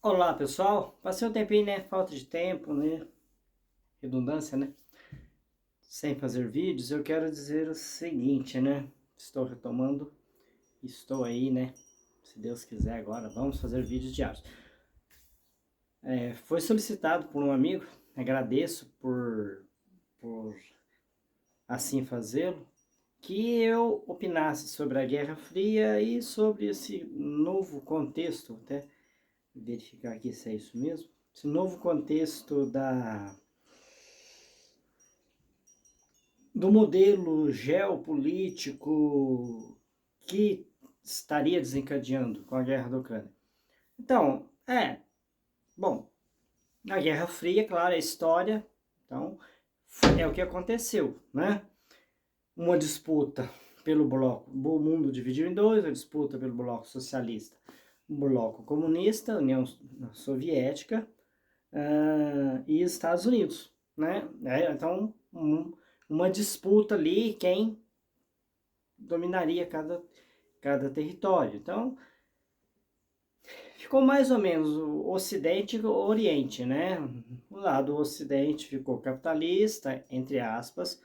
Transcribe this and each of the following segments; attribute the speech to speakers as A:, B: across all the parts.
A: Olá pessoal, passei um tempinho, né? Falta de tempo, né? Redundância, né? Sem fazer vídeos, eu quero dizer o seguinte, né? Estou retomando, estou aí, né? Se Deus quiser agora, vamos fazer vídeos diários. Foi solicitado por um amigo, agradeço por assim fazê-lo, que eu opinasse sobre a Guerra Fria e sobre esse novo contexto, até verificar aqui se é isso mesmo, esse novo contexto do modelo geopolítico que estaria desencadeando com a guerra da Ucrânia. Então, bom, a Guerra Fria, claro, é história, então é o que aconteceu, né? Uma disputa pelo bloco, o mundo dividiu em dois, a disputa pelo bloco socialista, o bloco comunista, União Soviética e Estados Unidos, né? Então, uma disputa ali, quem dominaria cada território. Então, ficou mais ou menos o Ocidente e o Oriente, né? O lado do Ocidente ficou capitalista, entre aspas,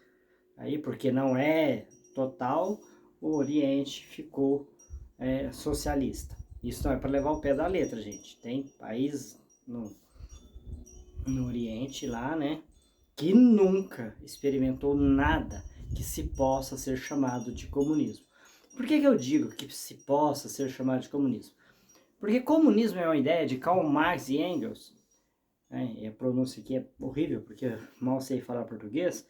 A: aí porque não é total, o Oriente ficou socialista. Isso não é para levar o pé da letra, gente. Tem país no Oriente lá, né? Que nunca experimentou nada que se possa ser chamado de comunismo. Por que eu digo que se possa ser chamado de comunismo? Porque comunismo é uma ideia de Karl Marx e Engels, né, e a pronúncia aqui é horrível porque eu mal sei falar português,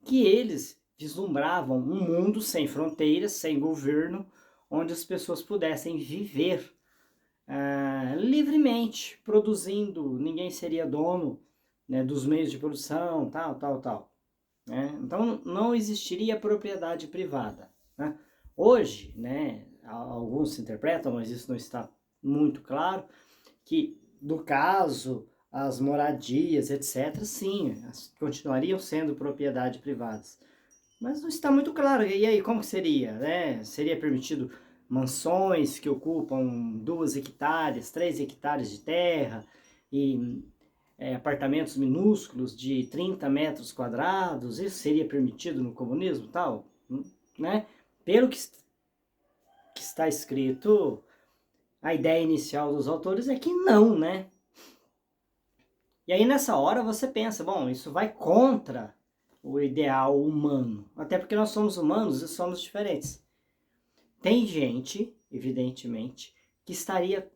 A: que eles vislumbravam um mundo sem fronteiras, sem governo, onde as pessoas pudessem viver livremente, produzindo, ninguém seria dono, né, dos meios de produção, tal, tal, tal. Né? Então não existiria propriedade privada. Né? Hoje, né, alguns se interpretam, mas isso não está muito claro, que no caso as moradias, etc., sim, continuariam sendo propriedade privadas. Mas não está muito claro. E aí, como seria? Né? Seria permitido mansões que ocupam 2 hectares, 3 hectares de terra e apartamentos minúsculos de 30 metros quadrados? Isso seria permitido no comunismo tal? Né? Pelo que está escrito, a ideia inicial dos autores é que não, né? E aí nessa hora você pensa, bom, isso vai contra o ideal humano. Até porque nós somos humanos e somos diferentes. Tem gente, evidentemente, que estaria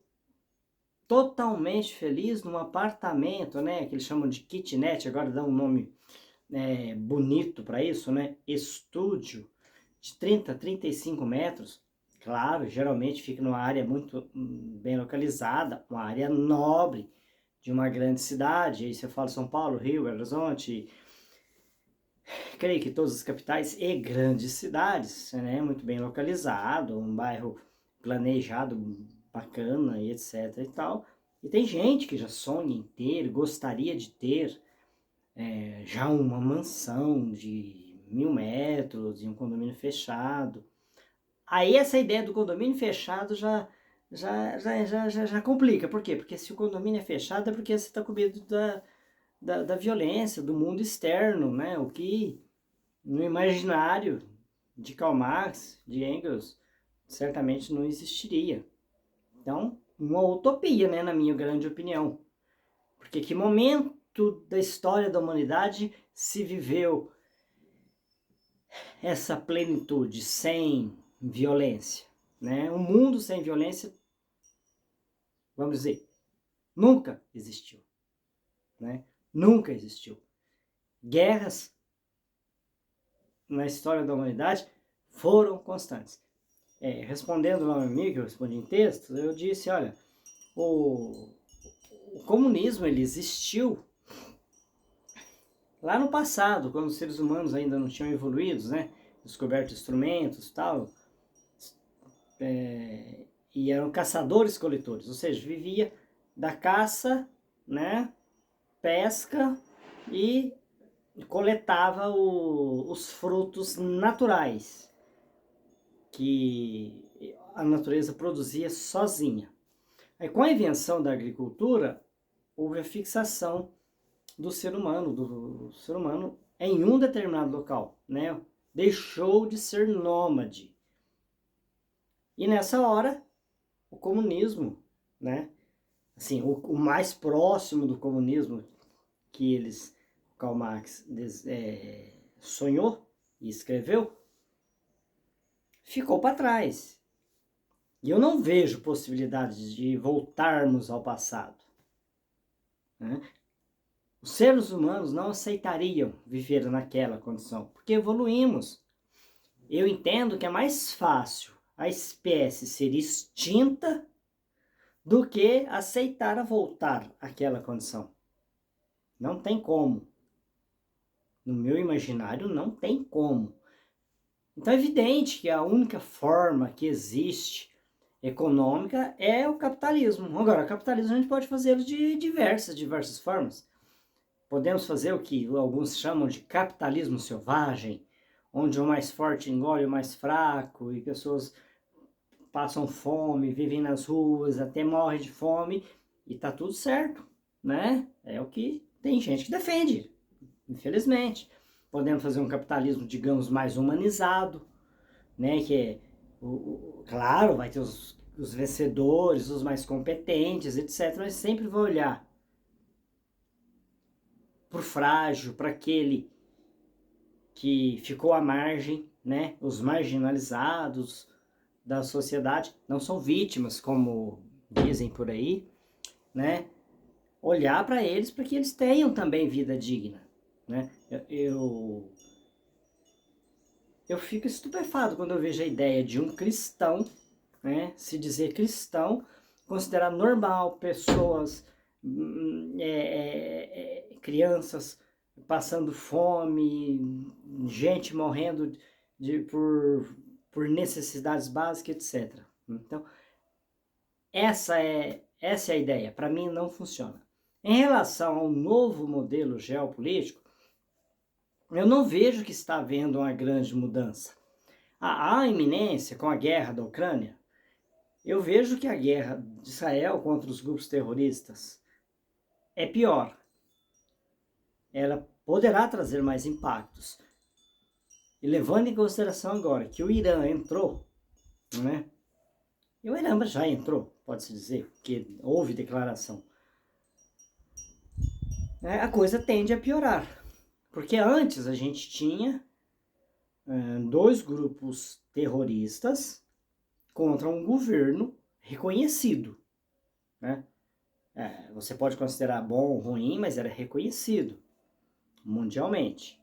A: totalmente feliz num apartamento, né? Que eles chamam de kitnet, agora dá um nome bonito para isso, né? Estúdio de 30 a 35 metros. Claro, geralmente fica numa área muito bem localizada, uma área nobre de uma grande cidade. Aí você fala São Paulo, Rio, Belo Horizonte, creio que todas as capitais e grandes cidades, né? Muito bem localizado, um bairro planejado, bacana e etc e tal. E tem gente que já sonha em ter, gostaria de ter já uma mansão de 1.000 metros em um condomínio fechado. Aí essa ideia do condomínio fechado já complica. Por quê? Porque se o condomínio é fechado é porque você está com medo da violência, do mundo externo, né? O que no imaginário de Karl Marx, de Engels, certamente não existiria. Então, uma utopia, né, na minha grande opinião. Porque que momento da história da humanidade se viveu essa plenitude sem violência? Né? Um mundo sem violência, vamos dizer, nunca existiu. Né? Nunca existiu. Guerras na história da humanidade foram constantes. Respondendo lá ao meu amigo, eu respondi em texto, eu disse, olha, o, o comunismo ele existiu lá no passado, quando os seres humanos ainda não tinham evoluído, né? Descoberto instrumentos e tal, e eram caçadores-coletores, ou seja, vivia da caça, né? Pesca e coletava os frutos naturais que a natureza produzia sozinha. Aí, com a invenção da agricultura, houve a fixação do ser humano em um determinado local, né? Deixou de ser nômade. E nessa hora, o comunismo, né? Assim, o mais próximo do comunismo que Karl Marx sonhou e escreveu, ficou para trás. E eu não vejo possibilidades de voltarmos ao passado, né? Os seres humanos não aceitariam viver naquela condição, porque evoluímos. Eu entendo que é mais fácil a espécie ser extinta do que aceitar a voltar àquela condição. Não tem como. No meu imaginário, não tem como. Então é evidente que a única forma que existe econômica é o capitalismo. Agora, o capitalismo a gente pode fazê-lo de diversas formas. Podemos fazer o que alguns chamam de capitalismo selvagem, onde o mais forte engole o mais fraco e pessoas passam fome, vivem nas ruas, até morrem de fome e tá tudo certo, né? É o que tem gente que defende, infelizmente. Podemos fazer um capitalismo, digamos, mais humanizado, né? Que é, claro, vai ter os vencedores, os mais competentes, etc. Mas sempre vai olhar para o frágil, para aquele que ficou à margem, né? Os marginalizados da sociedade não são vítimas, como dizem por aí, né? Olhar para eles para que eles tenham também vida digna, né? Eu fico estupefado quando eu vejo a ideia de um cristão, né? Se dizer cristão, considerar normal pessoas, crianças passando fome, gente morrendo por necessidades básicas, etc. Então, essa é a ideia. Para mim, não funciona. Em relação ao novo modelo geopolítico, eu não vejo que está havendo uma grande mudança. A iminência com a guerra da Ucrânia, eu vejo que a guerra de Israel contra os grupos terroristas é pior. Ela poderá trazer mais impactos. E levando em consideração agora que o Irã entrou, né? E o Irã já entrou, pode-se dizer, porque houve declaração. A coisa tende a piorar. Porque antes a gente tinha dois grupos terroristas contra um governo reconhecido, né? Você pode considerar bom ou ruim, mas era reconhecido mundialmente,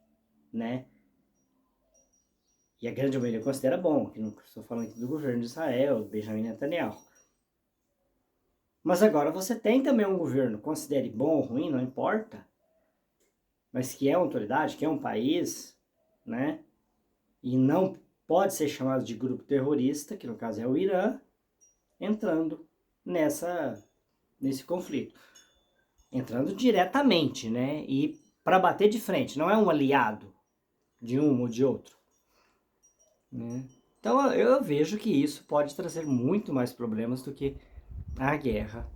A: né? E a grande maioria considera bom, que não estou falando aqui do governo de Israel, Benjamin Netanyahu. Mas agora você tem também um governo, considere bom ou ruim, não importa, mas que é uma autoridade, que é um país, né? E não pode ser chamado de grupo terrorista, que no caso é o Irã, entrando nesse conflito. Entrando diretamente, né? E para bater de frente, não é um aliado de um ou de outro, né? Então eu vejo que isso pode trazer muito mais problemas do que a guerra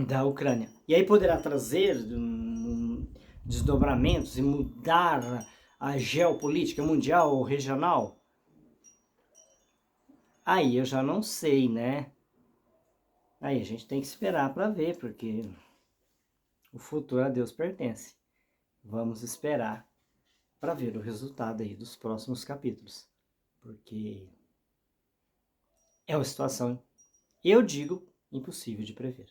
A: da Ucrânia. E aí poderá trazer desdobramentos e mudar a geopolítica mundial ou regional? Aí eu já não sei, né? Aí a gente tem que esperar para ver, porque o futuro a Deus pertence. Vamos esperar para ver o resultado aí dos próximos capítulos, porque é uma situação, eu digo, impossível de prever.